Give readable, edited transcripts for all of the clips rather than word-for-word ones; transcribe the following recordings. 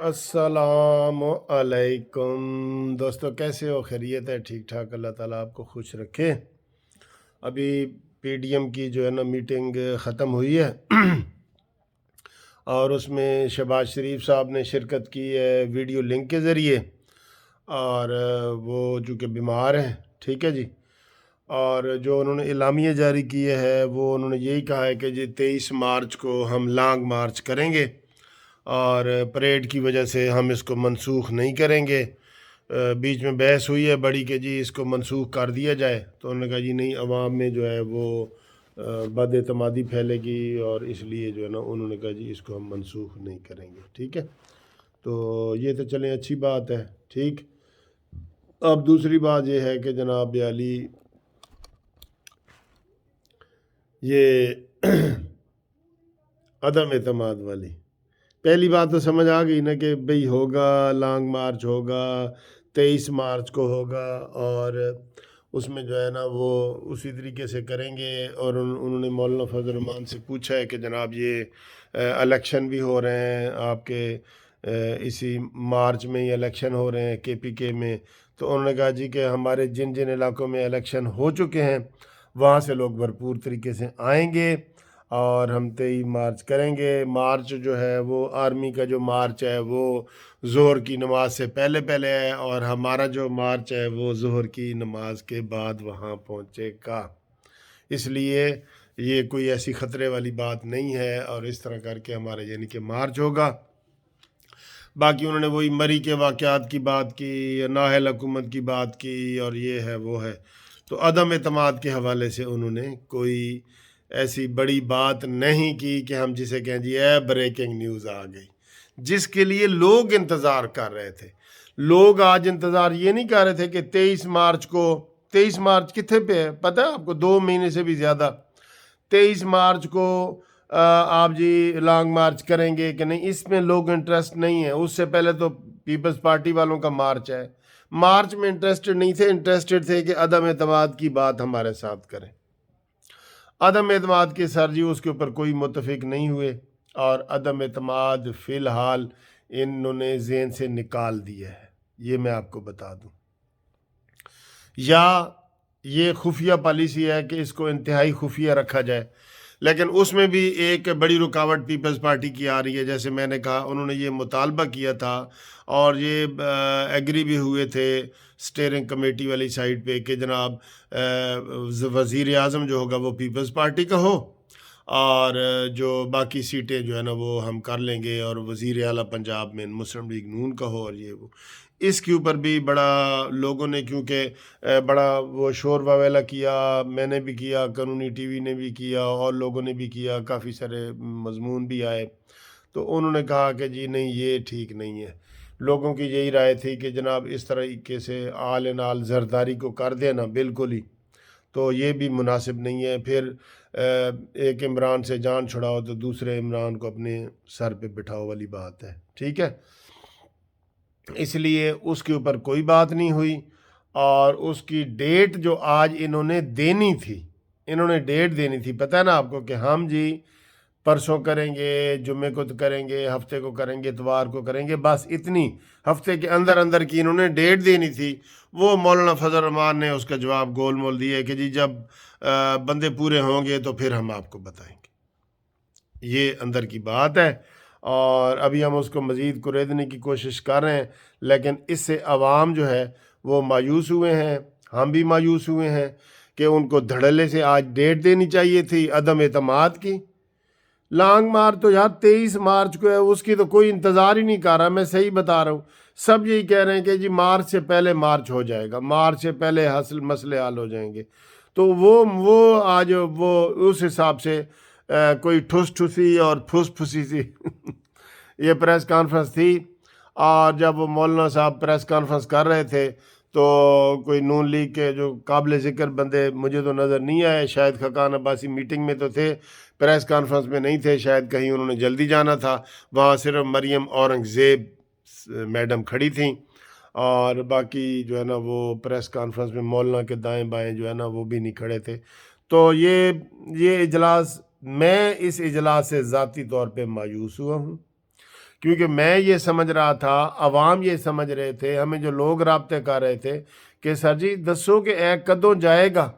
अस्सलाम अलैकुम दोस्तों, कैसे हो? खैरियत है? ठीक ठाक, अल्लाह ताला आपको खुश रखे। अभी पीडीएम की जो है ना मीटिंग ख़त्म हुई है और उसमें शहबाज शरीफ साहब ने शिरकत की है वीडियो लिंक के ज़रिए। और वो चूँकि बीमार हैं, ठीक है जी। और जो उन्होंने एलामिया जारी किया है वो उन्होंने यही कहा है कि जी 23 मार्च को हम लॉन्ग मार्च करेंगे और परेड की वजह से हम इसको मनसूख नहीं करेंगे। बीच में बहस हुई है बड़ी कि जी इसको मनसूख कर दिया जाए, तो उन्होंने कहा जी नहीं, अवाम में जो है वो बदएतमादी फैलेगी और इसलिए जो है ना उन्होंने कहा जी इसको हम मनसूख नहीं करेंगे। ठीक है, तो ये तो चलें अच्छी बात है। ठीक, अब दूसरी बात ये है कि जनाब अली ये अदम एतमाद वाली पहली बात तो समझ आ गई ना कि भाई होगा, लॉन्ग मार्च होगा, 23 मार्च को होगा और उसमें जो है ना वो उसी तरीके से करेंगे। और उन्होंने मौलाना फजल रहमान से पूछा है कि जनाब ये इलेक्शन भी हो रहे हैं आपके, इसी मार्च में ही इलेक्शन हो रहे हैं केपीके में। तो उन्होंने कहा जी कि हमारे जिन जिन इलाकों में इलेक्शन हो चुके हैं वहाँ से लोग भरपूर तरीके से आएंगे और हम 23 मार्च करेंगे। मार्च जो है वो आर्मी का जो मार्च है वो ज़ोहर की नमाज से पहले पहले है और हमारा जो मार्च है वो ज़ोहर की नमाज के बाद वहाँ पहुँचेगा। इसलिए ये कोई ऐसी ख़तरे वाली बात नहीं है और इस तरह करके हमारा यानी कि मार्च होगा। बाकी उन्होंने वही मरी के वाक़यात की बात की, नाअहल हुकूमत की बात की और ये है वो है। तो अदम एतमाद के हवाले से उन्होंने कोई ऐसी बड़ी बात नहीं की कि हम जिसे कहें जी ब्रेकिंग न्यूज़ आ गई, जिसके लिए लोग इंतज़ार कर रहे थे। लोग आज इंतज़ार ये नहीं कर रहे थे कि 23 मार्च को, 23 मार्च कितने पे है पता है आपको? 2 महीने से भी ज़्यादा। 23 मार्च को आप जी लॉन्ग मार्च करेंगे कि नहीं, इसमें लोग इंटरेस्ट नहीं है। उससे पहले तो पीपल्स पार्टी वालों का मार्च है, मार्च में इंटरेस्टेड नहीं थे, इंटरेस्टेड थे कि अदम एतमाद की बात हमारे साथ करें। अदम एतमाद के सर जी उसके ऊपर कोई मुतफिक नहीं हुए और अदम एतमाद फ़िलहाल इन्होंने ज़हन से निकाल दिया है, ये मैं आपको बता दूं। या ये खुफिया पॉलिसी है कि इसको इंतहाई खुफिया रखा जाए, लेकिन उसमें भी एक बड़ी रुकावट पीपल्स पार्टी की आ रही है। जैसे मैंने कहा, उन्होंने ये मुतालबा किया था और ये एग्री भी हुए थे स्टीयरिंग कमेटी वाली साइड पे कि जनाब वज़ीर आज़म जो होगा वो पीपल्स पार्टी का हो और जो बाकी सीटें जो है ना वो हम कर लेंगे और वज़ीर आला पंजाब में मुस्लिम लीग नून का हो और ये वो। इसके ऊपर भी बड़ा लोगों ने, क्योंकि बड़ा वो शोर ववेला किया, मैंने भी किया, कानूनी टीवी ने भी किया और लोगों ने भी किया, काफ़ी सारे मजमून भी आए। तो उन्होंने कहा कि जी नहीं, ये ठीक नहीं है। लोगों की यही राय थी कि जनाब इस तरीके से आल इन आल जरदारी को कर देना बिल्कुल ही, तो ये भी मुनासिब नहीं है। फिर एक इमरान से जान छुड़ाओ तो दूसरे इमरान को अपने सर पे बिठाओ वाली बात है। ठीक है, इसलिए उसके ऊपर कोई बात नहीं हुई। और उसकी डेट जो आज इन्होंने देनी थी, इन्होंने डेट देनी थी, पता है ना आपको, कि हम जी परसों करेंगे, जुम्मे को तो करेंगे, हफ्ते को करेंगे, इतवार को करेंगे, बस इतनी हफ्ते के अंदर अंदर की इन्होंने डेट देनी थी। वो मौलाना फजल रहमान ने उसका जवाब गोल मोल दिया कि जी जब बंदे पूरे होंगे तो फिर हम आपको बताएंगे। ये अंदर की बात है और अभी हम उसको मज़ीद कुरेदने की कोशिश कर रहे हैं, लेकिन इससे अवाम जो है वो मायूस हुए हैं, हम भी मायूस हुए हैं कि उनको धड़ल्ले से आज डेट देनी चाहिए थी अदम एतमाद की। लॉन्ग मार्च तो यार 23 मार्च को है, उसकी तो कोई इंतज़ार ही नहीं कर रहा। मैं सही बता रहा हूँ, सब यही कह रहे हैं कि जी मार्च से पहले मार्च हो जाएगा, मार्च से पहले हसल मसले हल हो जाएंगे। तो वो आज वो उस हिसाब से कोई ठुस ठुसी और फुस फुसी सी ये प्रेस कॉन्फ्रेंस थी। और जब वो मौलाना साहब प्रेस कॉन्फ्रेंस कर रहे थे तो कोई नून लीग के जो काबिल ज़िक्र बंदे मुझे तो नज़र नहीं आए, शायद खकान अब्बासी मीटिंग में तो थे, प्रेस कॉन्फ्रेंस में नहीं थे, शायद कहीं उन्होंने जल्दी जाना था। वहाँ सिर्फ मरियम औरंगज़ेब मैडम खड़ी थी और बाकी जो है ना वो प्रेस कॉन्फ्रेंस में मौलाना के दाएं बाएं जो है ना वो भी नहीं खड़े थे। तो ये इजलास, मैं इस इजलास से ज़ाती तौर पे मायूस हुआ हूँ, کیونکہ میں یہ سمجھ رہا تھا، عوام یہ سمجھ رہے تھے، ہمیں جو لوگ رابطے کر رہے تھے کہ سر جی دسو کہ ایک کدوں جائے گا۔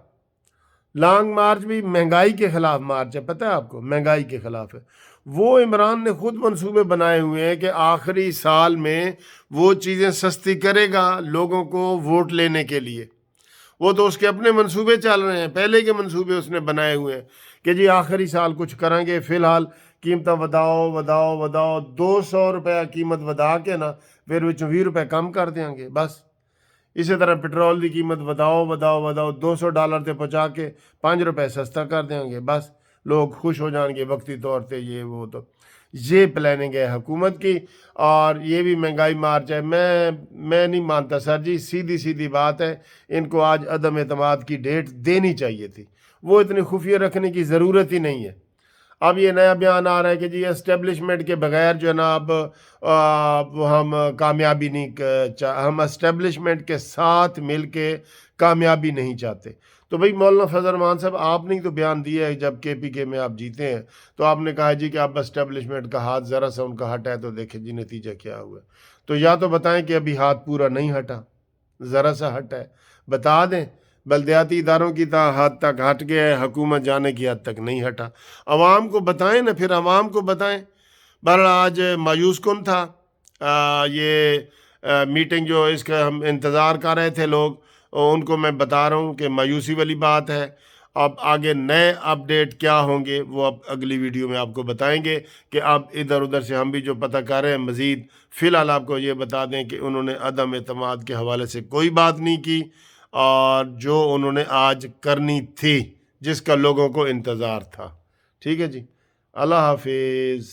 لانگ مارچ بھی مہنگائی کے خلاف مارچ ہے، پتہ ہے آپ کو، مہنگائی کے خلاف ہے۔ وہ عمران نے خود منصوبے بنائے ہوئے ہیں کہ آخری سال میں وہ چیزیں سستی کرے گا لوگوں کو ووٹ لینے کے لیے۔ وہ تو اس کے اپنے منصوبے چل رہے ہیں، پہلے کے منصوبے اس نے بنائے ہوئے ہیں کہ جی آخری سال کچھ کریں گے، فی الحال قیمتیں وداؤ 200 روپے قیمت ودا کے نا پھر 20 روپے کم کر دیں گے بس۔ اسی طرح پٹرول کی قیمت وداؤ $200 تے پہنچا کے 5 روپے سستا کر دیں گے بس، لوگ خوش ہو جائیں گے وقتی طور پہ۔ یہ وہ تو یہ پلاننگ ہے حکومت کی، اور یہ بھی مہنگائی مارچ ہے۔ میں نہیں مانتا سر جی، سیدھی بات ہے، ان کو آج عدم اعتماد کی ڈیٹ دینی چاہیے تھی، وہ اتنی خفیہ رکھنے کی ضرورت ہی نہیں ہے۔ اب یہ نیا بیان آ رہا ہے کہ جی اسٹیبلشمنٹ کے بغیر جو ہے نا اب ہم کامیابی نہیں ہم اسٹیبلشمنٹ کے ساتھ مل کے کامیابی نہیں چاہتے۔ تو بھئی مولانا فضل الرحمان صاحب، آپ نے تو بیان دیا ہے جب کے پی کے میں آپ جیتے ہیں، تو آپ نے کہا جی کہ اب اسٹیبلشمنٹ کا ہاتھ ذرا سا ان کا ہٹا ہے، تو دیکھیں جی نتیجہ کیا ہوا ہے۔ تو یا تو بتائیں کہ ابھی ہاتھ پورا نہیں ہٹا، ذرا سا ہٹا ہے، بتا دیں۔ بلدیاتی اداروں کی حد تک ہٹ گیا ہے، حکومت جانے کی حد تک نہیں ہٹا۔ عوام کو بتائیں نا، پھر عوام کو بتائیں۔ بہرحال آج مایوس کن تھا یہ میٹنگ، جو اس کا ہم انتظار کر رہے تھے لوگ، ان کو میں بتا رہا ہوں کہ مایوسی والی بات ہے۔ اب آگے نئے اپڈیٹ کیا ہوں گے وہ اب اگلی ویڈیو میں آپ کو بتائیں گے، کہ اب ادھر ادھر سے ہم بھی جو پتہ کر رہے ہیں مزید۔ فی الحال آپ کو یہ بتا دیں کہ انہوں نے عدم اعتماد کے حوالے سے کوئی بات نہیں کی، اور جو انہوں نے آج کرنی تھی، جس کا لوگوں کو انتظار تھا۔ ٹھیک ہے جی، اللہ حافظ۔